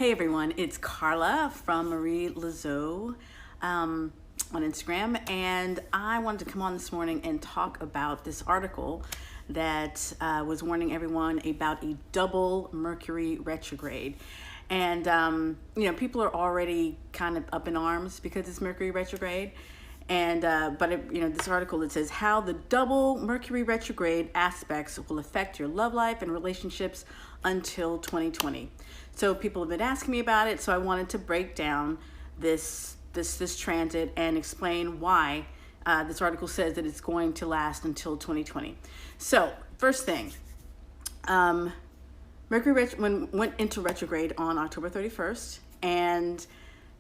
Hey everyone, it's Carla from Marie Lazo on Instagram, and I wanted to come on this morning and talk about this article that was warning everyone about a double Mercury retrograde. And people are already kind of up in arms because it's Mercury retrograde. And this article, it says how the double Mercury retrograde aspects will affect your love life and relationships until 2020. So people have been asking me about it, so I wanted to break down this transit and explain why this article says that it's going to last until 2020. So first thing, Mercury went into retrograde on October 31st, and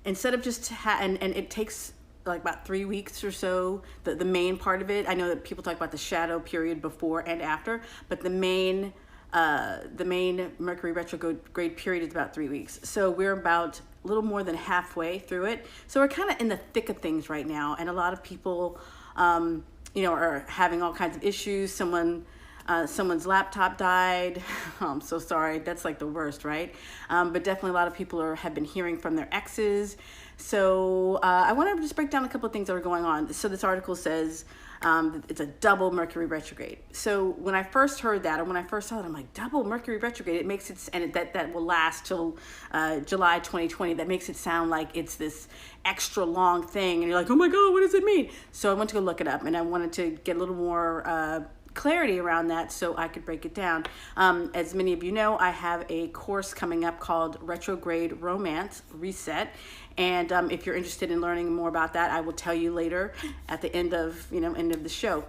instead of just and it takes like about 3 weeks or so, the main part of it. I know that people talk about the shadow period before and after, but the main Mercury retrograde period is about 3 weeks. So we're about a little more than halfway through it. So we're kind of in the thick of things right now, and a lot of people, are having all kinds of issues. Someone's laptop died. I'm so sorry. That's like the worst, right? But definitely a lot of people have been hearing from their exes. So I want to just break down a couple of things that are going on. So this article says it's a double Mercury retrograde. So when I first heard that, or when I first saw it, I'm like, double Mercury retrograde. It makes it, and that will last till July 2020. That makes it sound like it's this extra long thing. And you're like, oh my God, what does it mean? So I went to go look it up, and I wanted to get a little more clarity around that so I could break it down. As many of you know, I have a course coming up called Retrograde Romance Reset. And if you're interested in learning more about that, I will tell you later at the end of the show.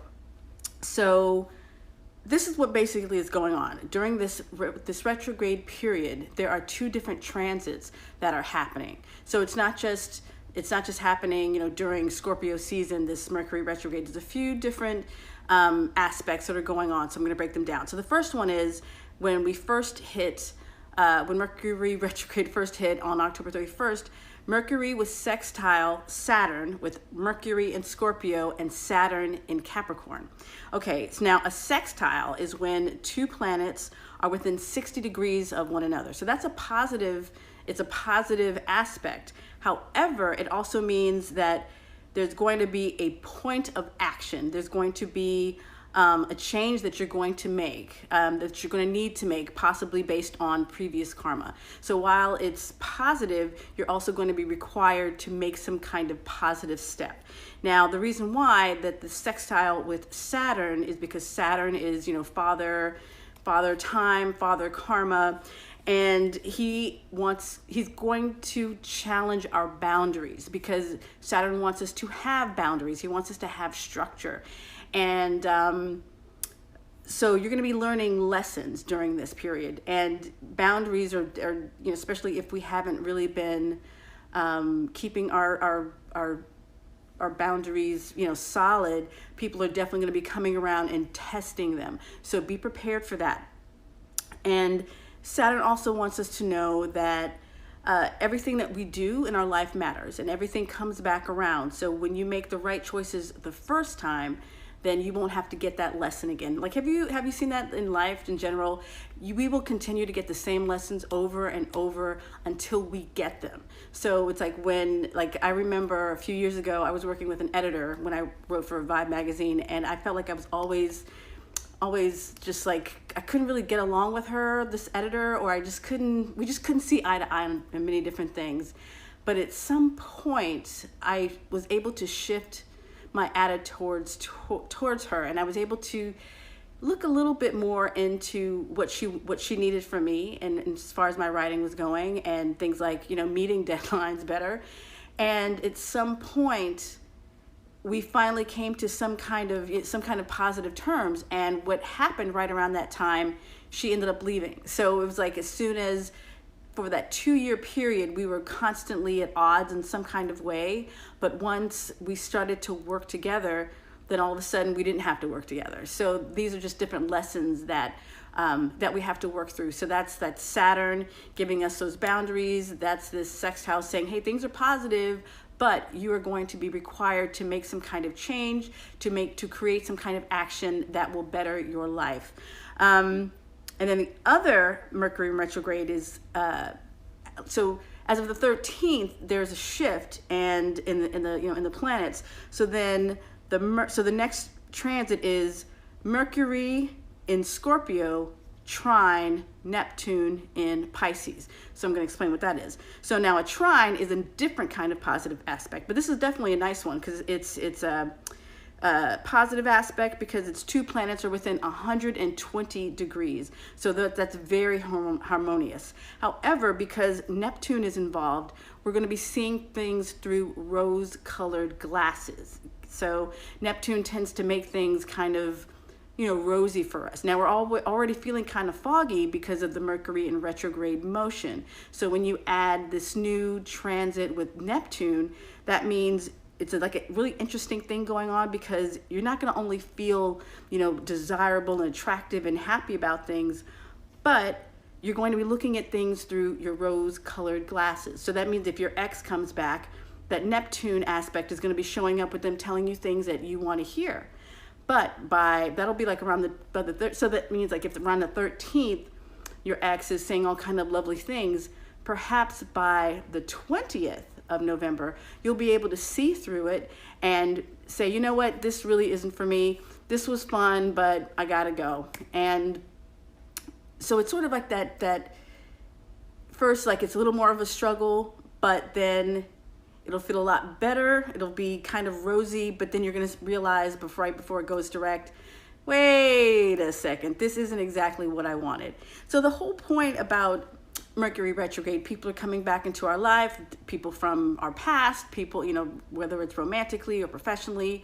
So this is what basically is going on. During this retrograde period, there are two different transits that are happening. So it's not just happening, during Scorpio season, this Mercury retrograde. There's a few different aspects that are going on. So I'm going to break them down. So the first one is when Mercury retrograde first hit on October 31st, Mercury was sextile Saturn, with Mercury in Scorpio and Saturn in Capricorn. Okay, so now a sextile is when two planets are within 60 degrees of one another. So that's it's a positive aspect. However, it also means that there's going to be a point of action. There's going to be a change that you're going to make, that you're going to need to make, possibly based on previous karma. So while it's positive, you're also going to be required to make some kind of positive step. Now, the reason why that the sextile with Saturn is because Saturn is, father time, father karma. And he's going to challenge our boundaries, because Saturn wants us to have boundaries. He wants us to have structure. And so you're going to be learning lessons during this period. And boundaries are especially if we haven't really been keeping our boundaries, solid, people are definitely going to be coming around and testing them. So be prepared for that. And Saturn also wants us to know that everything that we do in our life matters, and everything comes back around. So when you make the right choices the first time, then you won't have to get that lesson again. Like, have you seen that in life in general? We will continue to get the same lessons over and over until we get them. So it's like I remember a few years ago, I was working with an editor when I wrote for Vibe magazine, and I felt like I was always just like, I couldn't really get along with her, this editor, or we just couldn't see eye to eye on many different things. But at some point, I was able to shift my attitude towards her, and I was able to look a little bit more into what she needed from me, and as far as my writing was going, and things like meeting deadlines better. And at some point, we finally came to some kind of positive terms. And what happened right around that time, she ended up leaving. So it was like, as soon as, for that 2-year period, we were constantly at odds in some kind of way. But once we started to work together, then all of a sudden we didn't have to work together. So these are just different lessons that we have to work through. So that's that Saturn giving us those boundaries. That's this sextile saying, hey, things are positive, but you are going to be required to make some kind of change, to create some kind of action that will better your life. And then the other Mercury retrograde is So as of the 13th, there's a shift and in the planets. So then the next transit is Mercury in Scorpio, Trine, Neptune in Pisces. So I'm going to explain what that is. So now a trine is a different kind of positive aspect, but this is definitely a nice one because it's a positive aspect because its two planets are within 120 degrees. So that's very harmonious. However, because Neptune is involved, we're going to be seeing things through rose-colored glasses. So Neptune tends to make things kind of, rosy for us. Now we're already feeling kind of foggy because of the Mercury in retrograde motion. So when you add this new transit with Neptune, that means it's like a really interesting thing going on because you're not going to only feel, desirable and attractive and happy about things, but you're going to be looking at things through your rose-colored glasses. So that means if your ex comes back, that Neptune aspect is going to be showing up with them telling you things that you want to hear. But that'll be like around so that means like if around the 13th, your ex is saying all kind of lovely things, perhaps by the 20th of November, you'll be able to see through it and say, you know what, this really isn't for me. This was fun, but I gotta go. And so it's sort of like that first, like it's a little more of a struggle, but then it'll feel a lot better. It'll be kind of rosy, but then you're going to realize right before it goes direct, wait a second, this isn't exactly what I wanted. So the whole point about Mercury retrograde, people are coming back into our life, people from our past, people, whether it's romantically or professionally.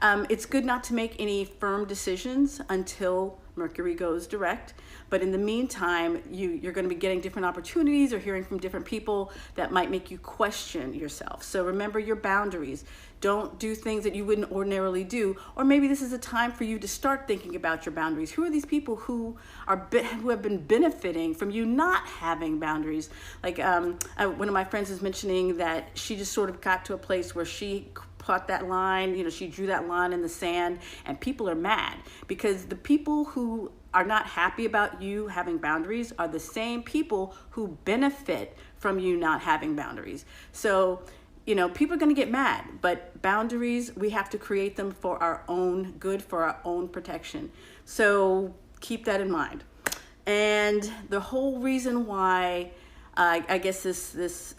It's good not to make any firm decisions until Mercury goes direct. But in the meantime, you're going to be getting different opportunities or hearing from different people that might make you question yourself. So remember your boundaries. Don't do things that you wouldn't ordinarily do. Or maybe this is a time for you to start thinking about your boundaries. Who are these people who have been benefiting from you not having boundaries? Like one of my friends is mentioning that she just sort of got to a place where she caught that line, she drew that line in the sand, and people are mad because the people who are not happy about you having boundaries are the same people who benefit from you not having boundaries. So, people are going to get mad, but boundaries, we have to create them for our own good, for our own protection. So keep that in mind. And the whole reason why, I guess this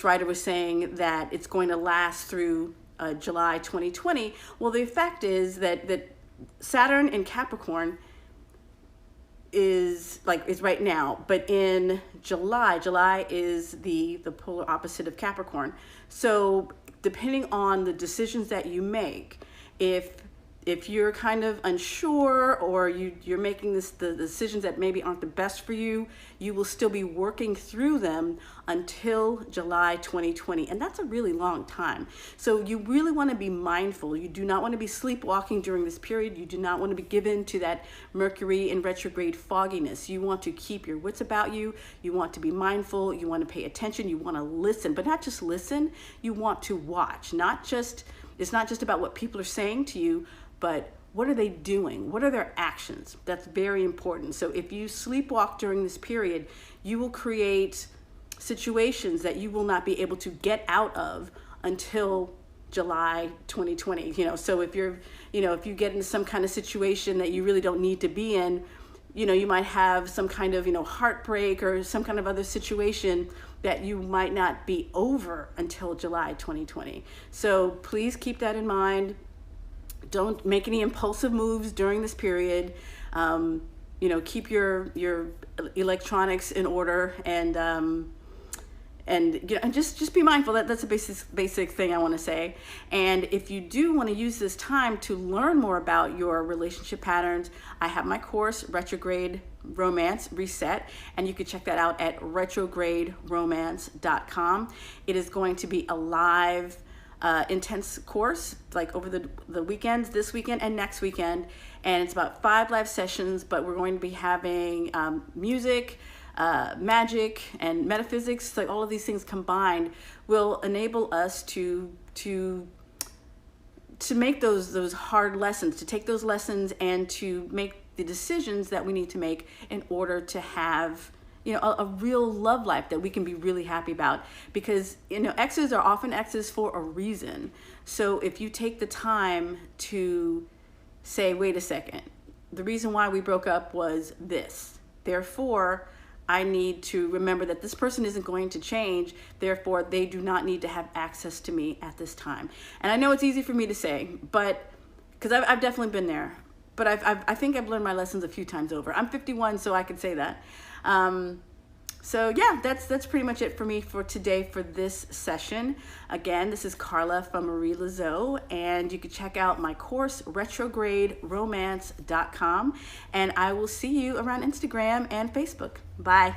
writer was saying that it's going to last through July 2020. Well, the effect is that Saturn in Capricorn is right now, but in July is the polar opposite of Capricorn. So depending on the decisions that you make, if you're kind of unsure or you're making the decisions that maybe aren't the best for you, you will still be working through them until July 2020. And that's a really long time. So you really want to be mindful. You do not want to be sleepwalking during this period. You do not want to be given to that Mercury in retrograde fogginess. You want to keep your wits about you. You want to be mindful. You want to pay attention. You want to listen, but not just listen. You want to watch. It's not just about what people are saying to you, but what are they doing? What are their actions? That's very important. So if you sleepwalk during this period, you will create situations that you will not be able to get out of until July 2020. So if if you get into some kind of situation that you really don't need to be in, you might have some kind of, heartbreak or some kind of other situation that you might not be over until July 2020. So please keep that in mind. Don't make any impulsive moves during this period. Keep your electronics in order and just be mindful. That's a basic thing I want to say. And if you do want to use this time to learn more about your relationship patterns, I have my course, Retrograde Romance Reset, and you can check that out at retrograderomance.com. It is going to be a live intense course, like over the weekends, this weekend and next weekend, and it's about 5 live sessions, but we're going to be having music, magic, and metaphysics. Like all of these things combined will enable us to make those hard lessons, to take those lessons and to make the decisions that we need to make in order to have a real love life that we can be really happy about. Because, exes are often exes for a reason. So if you take the time to say, wait a second, the reason why we broke up was this. Therefore, I need to remember that this person isn't going to change. Therefore, they do not need to have access to me at this time. And I know it's easy for me to say, but because I've definitely been there. But I think I've learned my lessons a few times over. I'm 51, so I can say that. So yeah, that's pretty much it for me for today for this session. Again, this is Carla from Marie Lazo, and you can check out my course, retrograderomance.com, and I will see you around Instagram and Facebook. Bye.